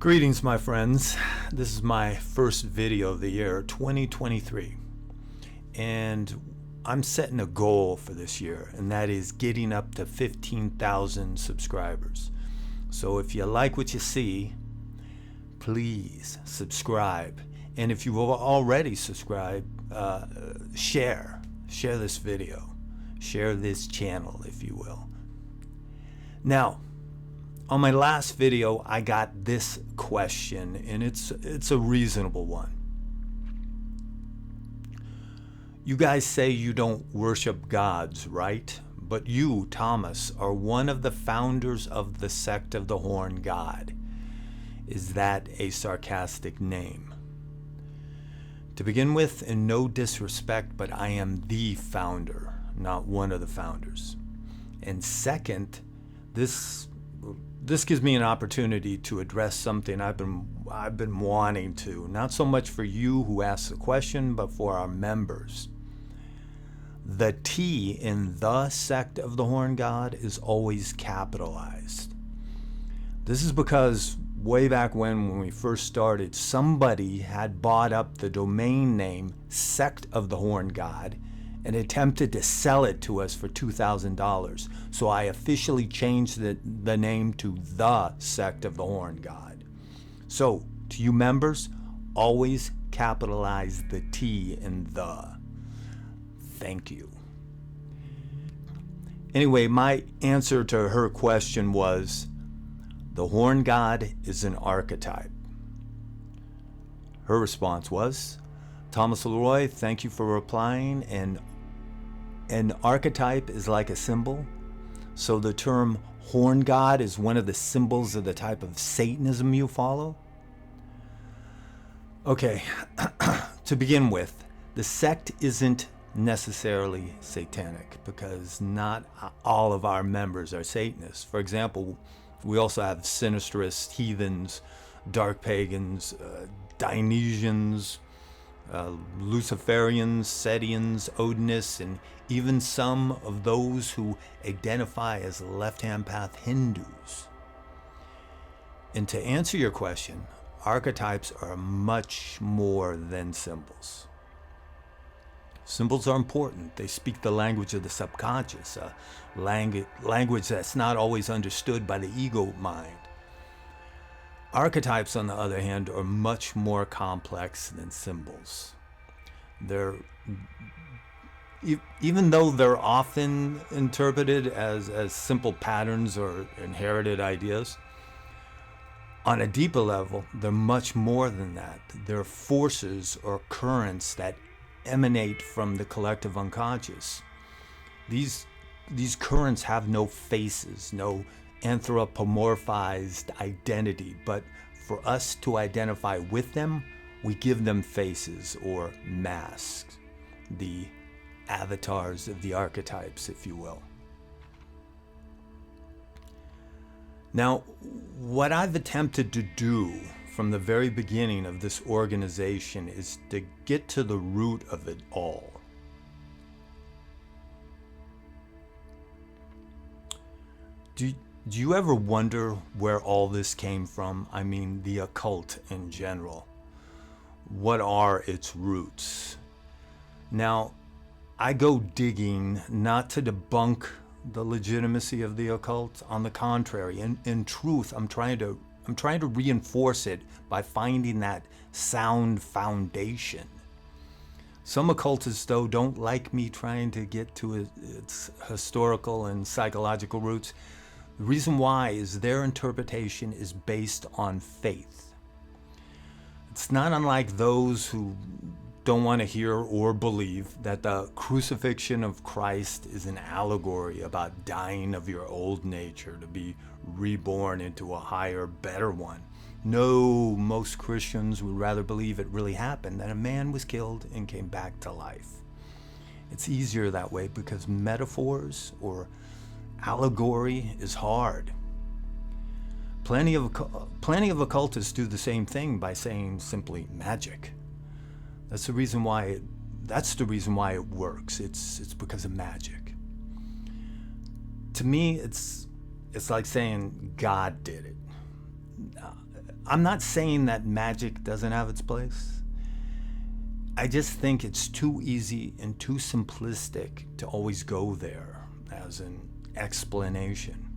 Greetings, my friends. This is my first video of the year 2023, and I'm setting a goal for this year, and that is getting up to 15,000 subscribers. So if you like what you see, please subscribe, and if you've already subscribed, share this video, share this channel, if you will. Now, on my last video, I got this question, and it's a reasonable one. You guys say you don't worship gods, right? But you, Thomas, are one of the founders of the Sect of the Horn God. Is that a sarcastic name? To begin with, and no disrespect, but I am the founder, not one of the founders. And second, this gives me an opportunity to address something I've been wanting to, not so much for you who asked the question, but for our members. The T in the Sect of the Horn God is always capitalized. This is because way back when we first started, somebody had bought up the domain name Sect of the Horn God and attempted to sell it to us for $2,000. So I officially changed the name to the Sect of the Horn God. So, to you members, always capitalize the T in the. Thank you. Anyway, my answer to her question was, the Horn God is an archetype. Her response was, Thomas LeRoy, thank you for replying, and an archetype is like a symbol, so the term horn god is one of the symbols of the type of Satanism you follow? Okay, to begin with, the sect isn't necessarily satanic because not all of our members are Satanists. For example, we also have sinistrous heathens, dark pagans, Dionysians, Luciferians, Setians, Odinists, and even some of those who identify as left-hand path Hindus. And to answer your question, archetypes are much more than symbols. Symbols are important. They speak the language of the subconscious, a language that's not always understood by the ego mind. Archetypes, on the other hand, are much more complex than symbols. Even though they're often interpreted as simple patterns or inherited ideas, on a deeper level, they're much more than that. They're forces or currents that emanate from the collective unconscious. These currents have no faces, no anthropomorphized identity, but for us to identify with them, we give them faces or masks, the avatars of the archetypes, if you will. Now, what I've attempted to do from the very beginning of this organization is to get to the root of it all. Do you ever wonder where all this came from? I mean, the occult in general. What are its roots? Now, I go digging not to debunk the legitimacy of the occult. On the contrary, in truth, I'm trying to reinforce it by finding that sound foundation. Some occultists, though, don't like me trying to get to its historical and psychological roots. The reason why is their interpretation is based on faith. It's not unlike those who don't want to hear or believe that the crucifixion of Christ is an allegory about dying of your old nature to be reborn into a higher, better one. No, most Christians would rather believe it really happened, that a man was killed and came back to life. It's easier that way because metaphors or allegory is hard. Plenty of occultists do the same thing by saying simply magic. That's the reason why it works. It's because of magic. To me, it's like saying God did it. I'm not saying that magic doesn't have its place. I just think it's too easy and too simplistic to always go there as an explanation.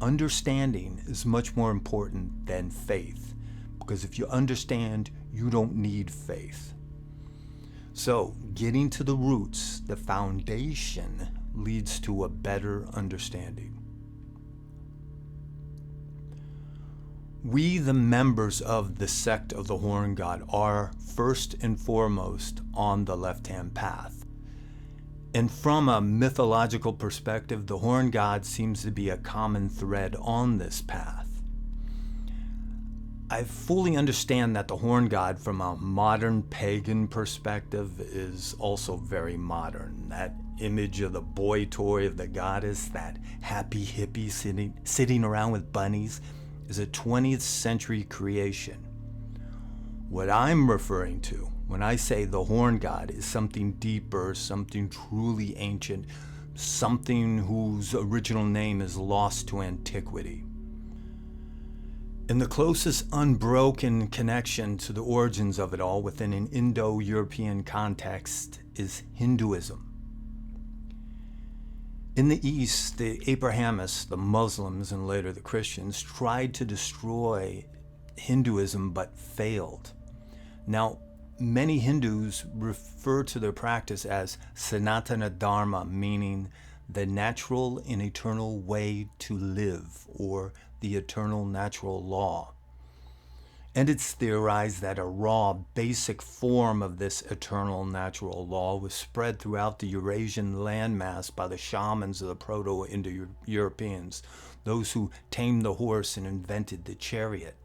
Understanding is much more important than faith, because if you understand, you don't need faith. So, getting to the roots, the foundation, leads to a better understanding. We, the members of the Sect of the Horn God, are first and foremost on the left-hand path. And from a mythological perspective, the Horn God seems to be a common thread on this path. I fully understand that the Horn God, from a modern pagan perspective, is also very modern. That image of the boy toy of the goddess, that happy hippie sitting around with bunnies, is a 20th century creation. What I'm referring to when I say the Horn God is something deeper, something truly ancient, something whose original name is lost to antiquity. And the closest unbroken connection to the origins of it all within an Indo-European context is Hinduism. In the East, the Abrahamists, the Muslims, and later the Christians tried to destroy Hinduism but failed. Now, many Hindus refer to their practice as Sanatana Dharma, meaning the natural and eternal way to live, or the eternal natural law. And it's theorized that a raw, basic form of this eternal natural law was spread throughout the Eurasian landmass by the shamans of the Proto-Indo-Europeans, those who tamed the horse and invented the chariot.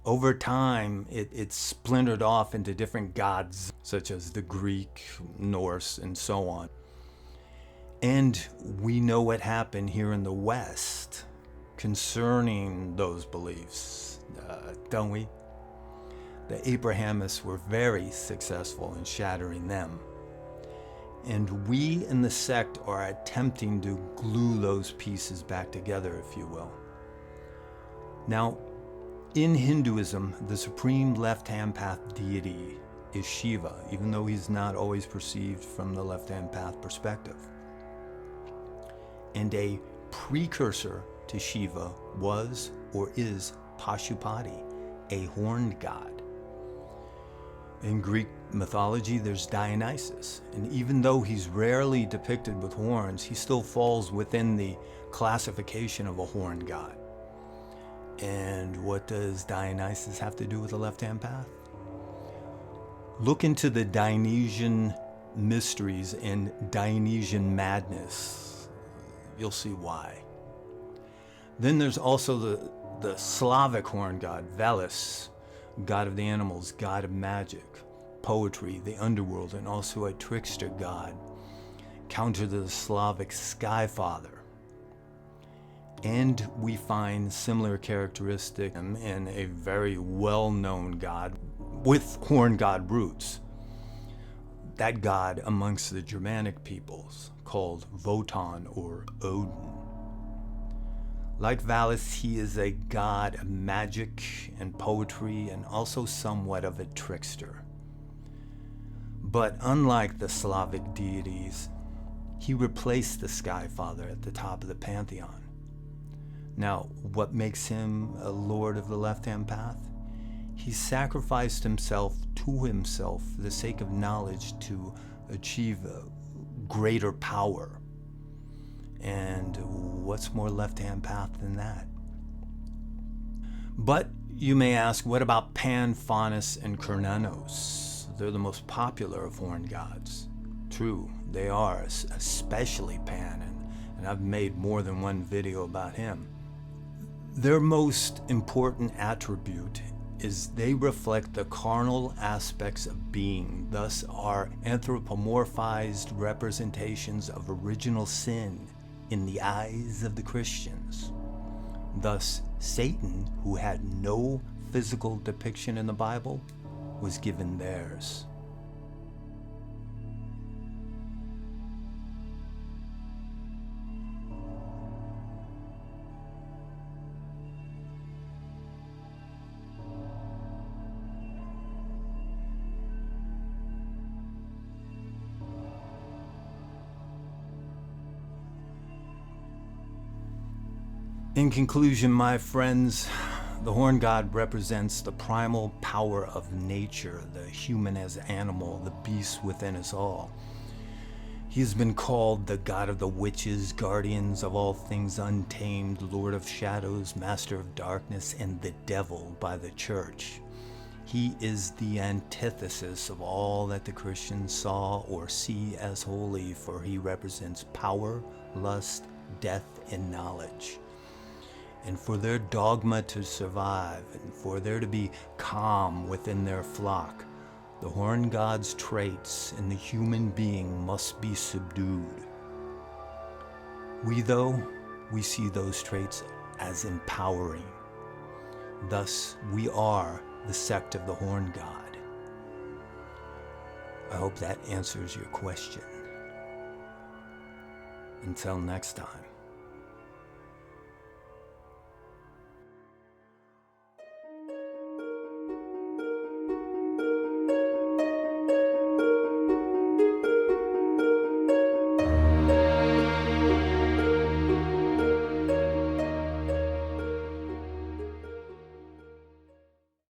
Over time, it splintered off into different gods, such as the Greek, Norse, and so on. And we know what happened here in the West concerning those beliefs, don't we? The Abrahamists were very successful in shattering them. And we in the sect are attempting to glue those pieces back together, if you will. Now, in Hinduism, the supreme left-hand path deity is Shiva, even though he's not always perceived from the left-hand path perspective. And a precursor to Shiva was or is Pashupati, a horned god. In Greek mythology, there's Dionysus, and even though he's rarely depicted with horns, he still falls within the classification of a horned god. And what does Dionysus have to do with the left-hand path? Look into the Dionysian mysteries and Dionysian madness. You'll see why. Then there's also the Slavic horn god, Veles, god of the animals, god of magic, poetry, the underworld, and also a trickster god, counter to the Slavic sky father. And we find similar characteristics in a very well-known god with horn god roots. That god amongst the Germanic peoples, called Wotan or Odin. Like Veles, he is a god of magic and poetry and also somewhat of a trickster. But unlike the Slavic deities, he replaced the Sky Father at the top of the pantheon. Now, what makes him a lord of the left-hand path? He sacrificed himself to himself for the sake of knowledge to achieve a greater power. And what's more left-hand path than that? But you may ask, what about Pan, Faunus, and Cernunnos? They're the most popular of horned gods. True, they are, especially Pan, and I've made more than one video about him. Their most important attribute is they reflect the carnal aspects of being, thus are anthropomorphized representations of original sin in the eyes of the Christians. Thus, Satan, who had no physical depiction in the Bible, was given theirs. In conclusion, my friends, the horn god represents the primal power of nature, the human as animal, the beast within us all. He has been called the god of the witches, guardians of all things untamed, lord of shadows, master of darkness, and the devil by the church. He is the antithesis of all that the Christians saw or see as holy, for he represents power, lust, death, and knowledge. And for their dogma to survive, and for there to be calm within their flock, the horn god's traits in the human being must be subdued. We, though, we see those traits as empowering. Thus, we are the sect of the horn god. I hope that answers your question. Until next time.